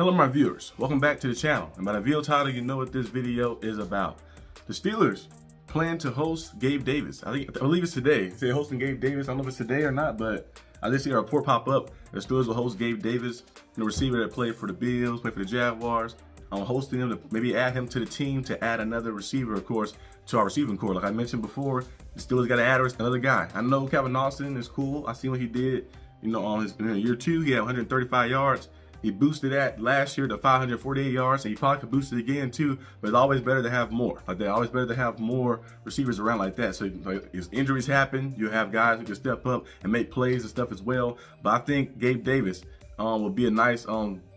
Hello my viewers, welcome back to the channel. And by the video title, you know what this video is about. The Steelers plan to host Gabe Davis. I believe it's today. They're hosting Gabe Davis. I don't know if it's today or not, but I did see a report pop up. The Steelers will host Gabe Davis, the receiver that played for the Bills, played for the Jaguars. I'm hosting him to maybe add him to the team to add another receiver, of course, to our receiving core. Like I mentioned before, the Steelers got to add another guy. I know Kevin Austin is cool. I see what he did, on his year 2. He had 135 yards. He boosted that last year to 548 yards, and he probably could boost it again too. But it's always better to have more. Like they're always better to have more receivers around like that. So like, as injuries happen, you have guys who can step up and make plays and stuff as well. But I think Gabe Davis will be a nice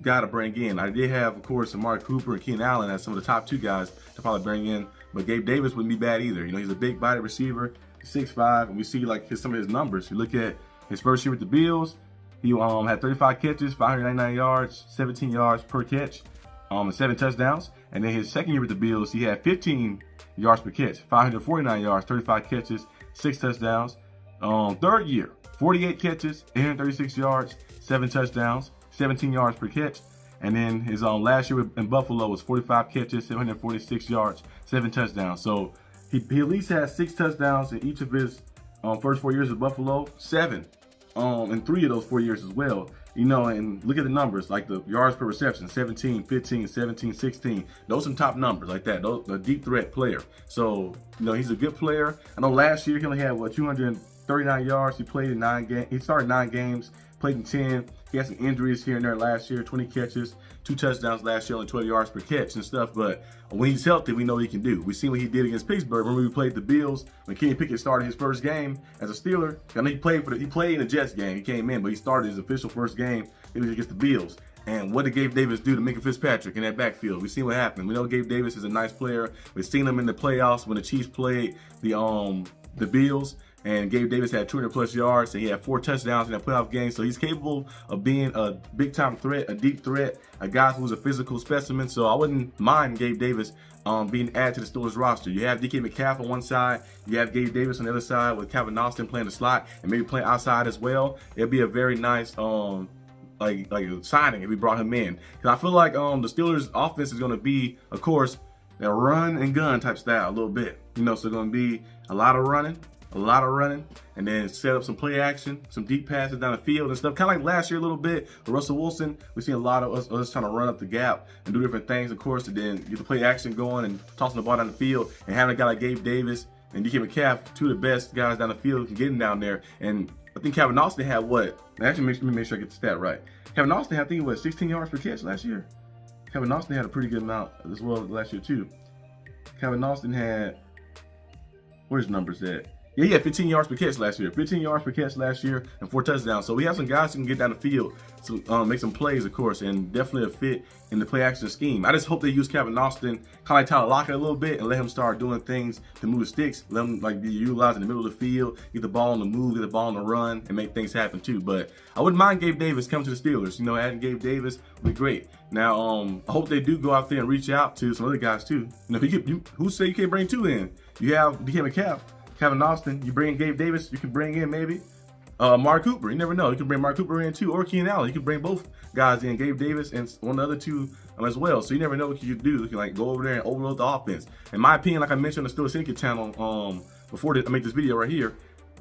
guy to bring in. I did have, of course, Amari Cooper and Keenan Allen as some of the top 2 guys to probably bring in. But Gabe Davis wouldn't be bad either. He's a big body receiver, 6'5", and we see like some of his numbers. You look at his first year with the Bills. He had 35 catches, 599 yards, 17 yards per catch, and 7 touchdowns. And then his second year with the Bills, he had 15 yards per catch, 549 yards, 35 catches, 6 touchdowns. Third year, 48 catches, 836 yards, 7 touchdowns, 17 yards per catch. And then his last year in Buffalo was 45 catches, 746 yards, 7 touchdowns. So he at least has 6 touchdowns in each of his first 4 years of Buffalo, 7. In 3 of those 4 years as well, and look at the numbers, like the yards per reception, 17, 15, 17, 16. Those are some top numbers like that. Those a deep threat player. So, he's a good player. I know last year he only had 239 yards. He played in 9 games. He started 9 games, played in 10. He had some injuries here and there last year, 20 catches, 2 touchdowns last year, only 12 yards per catch and stuff. But when he's healthy, we know he can do. We seen what he did against Pittsburgh. Remember we played the Bills when Kenny Pickett started his first game as a Steeler. I know he played in the Jets game. He came in, but he started his official first game. It was against the Bills. And what did Gabe Davis do to Minka Fitzpatrick in that backfield? We seen what happened. We know Gabe Davis is a nice player. We've seen him in the playoffs when the Chiefs played the Bills. And Gabe Davis had 200+ yards, and he had 4 touchdowns in that playoff game. So he's capable of being a big-time threat, a deep threat, a guy who's a physical specimen. So I wouldn't mind Gabe Davis being added to the Steelers roster. You have DK Metcalf on one side, you have Gabe Davis on the other side with Kevin Austin playing the slot and maybe playing outside as well. It'd be a very nice like a signing if we brought him in. Because I feel like the Steelers offense is going to be, of course, a run and gun type style a little bit. So it's going to be a lot of running, and then set up some play action, some deep passes down the field and stuff. Kind of like last year a little bit with Russell Wilson. We see a lot of us trying to run up the gap and do different things, of course, and then get the play action going and tossing the ball down the field, and having a guy like Gabe Davis and DK Metcalf, 2 of the best guys down the field who can get him down there. And I think Kevin Austin had what? Actually, let me make sure I get the stat right. Kevin Austin had, I think, 16 yards per catch last year. Kevin Austin had a pretty good amount as well last year too. Kevin Austin had, where's the numbers at? Yeah, he had 15 yards per catch last year. 15 yards per catch last year and 4 touchdowns. So we have some guys who can get down the field, so make some plays, of course, and definitely a fit in the play action scheme. I just hope they use Kevin Austin, kind of like Tyler Lockett a little bit, and let him start doing things to move the sticks. Let him be utilized in the middle of the field, get the ball on the move, get the ball on the run, and make things happen too. But I wouldn't mind Gabe Davis coming to the Steelers. Adding Gabe Davis would be great. Now, I hope they do go out there and reach out to some other guys too. Who say you can't bring 2 in? You have DK Metcalf, Kevin Austin, you bring Gabe Davis, you can bring in maybe Mark Cooper. You never know. You can bring Mark Cooper in too, or Keenan Allen. You can bring both guys in, Gabe Davis and one of the other 2 as well. So you never know what you can do. You can go over there and overload the offense. In my opinion, like I mentioned on the SteelersNation channel before I make this video right here,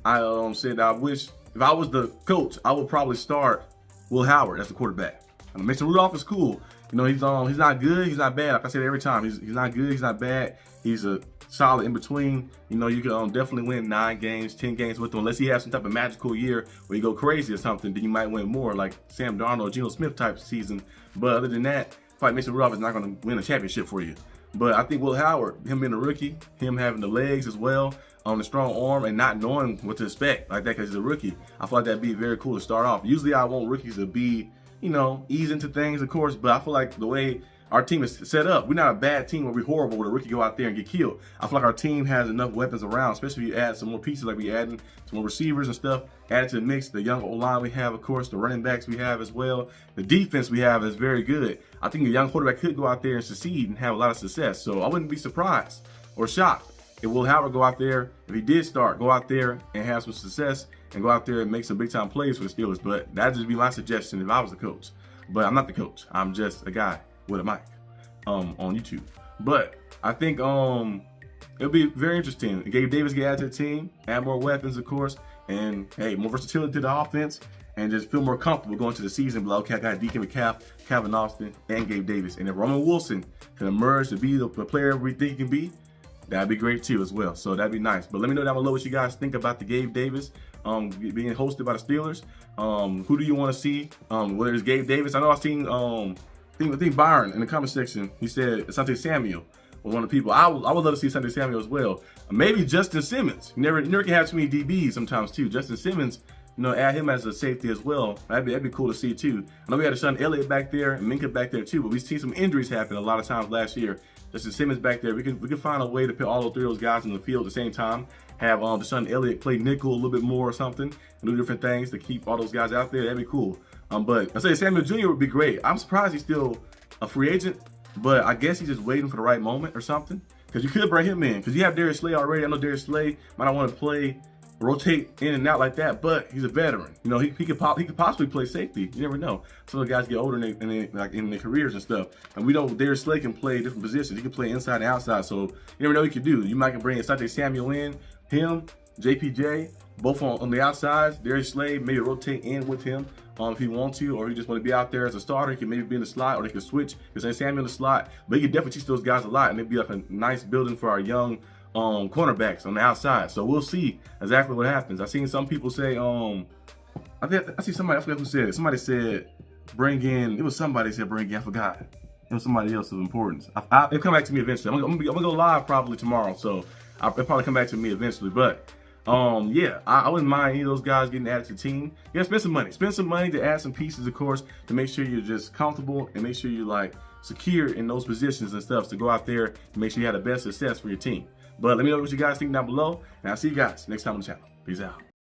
I said I wish if I was the coach, I would probably start Will Howard as the quarterback. Mason Rudolph is cool. He's not good, he's not bad. Like I said every time, he's not good, he's not bad. He's a solid in between. You can definitely win 9 games, 10 games with him, unless he has some type of magical year where you go crazy or something. Then you might win more, like Sam Darnold, Geno Smith type season. But other than that, I feel like Mason Rudolph is not going to win a championship for you. But I think Will Howard, him being a rookie, him having the legs as well, on the strong arm, and not knowing what to expect like that because he's a rookie, I feel like that'd be very cool to start off. Usually I want rookies to be, ease into things, of course, but I feel like the way our team is set up, we're not a bad team where we're horrible where the rookie go out there and get killed. I feel like our team has enough weapons around, especially if you add some more pieces, like we adding some more receivers and stuff, added to the mix. The young O-line we have, of course, the running backs we have as well. The defense we have is very good. I think a young quarterback could go out there and succeed and have a lot of success. So I wouldn't be surprised or shocked if Will Howard go out there, if he did start, go out there and have some success and go out there and make some big time plays for the Steelers. But that'd just be my suggestion if I was the coach. but I'm not the coach. I'm just a guy with a mic on YouTube. But I think it'll be very interesting. Gabe Davis get added to the team, add more weapons, of course, and hey, more versatility to the offense, and just feel more comfortable going to the season. But okay, I got DK Metcalf, Calvin Austin, and Gabe Davis. And if Roman Wilson can emerge to be the player we think he can be, that'd be great too as well. So that'd be nice. But let me know down below what you guys think about the Gabe Davis being hosted by the Steelers. Who do you want to see? Whether it's Gabe Davis, I know I've seen I think Byron in the comment section. He said Asante Samuel was one of the people. I would love to see Asante Samuel as well. Maybe Justin Simmons. You never can have too many DBs sometimes too. Justin Simmons, add him as a safety as well. That'd be cool to see too. I know we had Sean Elliott back there and Minka back there too, but we've seen some injuries happen a lot of times last year. Justin Simmons back there. We can find a way to put all those 3 of those guys in the field at the same time. Have Deshaun Elliott play nickel a little bit more or something, and do different things to keep all those guys out there. That'd be cool. But I say Samuel Jr. would be great. I'm surprised he's still a free agent, but I guess he's just waiting for the right moment or something. Because you could bring him in, because you have Darius Slay already. I know Darius Slay might not want to rotate in and out like that, but he's a veteran. He could possibly play safety. You never know. Some of the guys get older in their careers and stuff, and we know Darius Slay can play different positions. He can play inside and outside, so you never know what he could do. You might bring Asante Samuel in, him, JPJ, both on the outsides. Darius Slay maybe rotate in with him if he wants to, or he just want to be out there as a starter. He can maybe be in the slot, or they can switch Asante Samuel in the slot. But he can definitely teach those guys a lot, and it'd be like a nice building for our young cornerbacks on the outside. So we'll see exactly what happens. I've seen some people say, I see somebody, I forgot who said it. Somebody said it was somebody said bring in, I forgot. It was somebody else of importance. It'll come back to me eventually. I'm gonna go live probably tomorrow, so it'll probably come back to me eventually. But yeah, I wouldn't mind any of those guys getting added to the team. Yeah, spend some money to add some pieces, of course, to make sure you're just comfortable and make sure you're like secure in those positions and stuff, to go out there and make sure you have the best success for your team. But let me know what you guys think down below, and I'll see you guys next time on the channel. Peace out.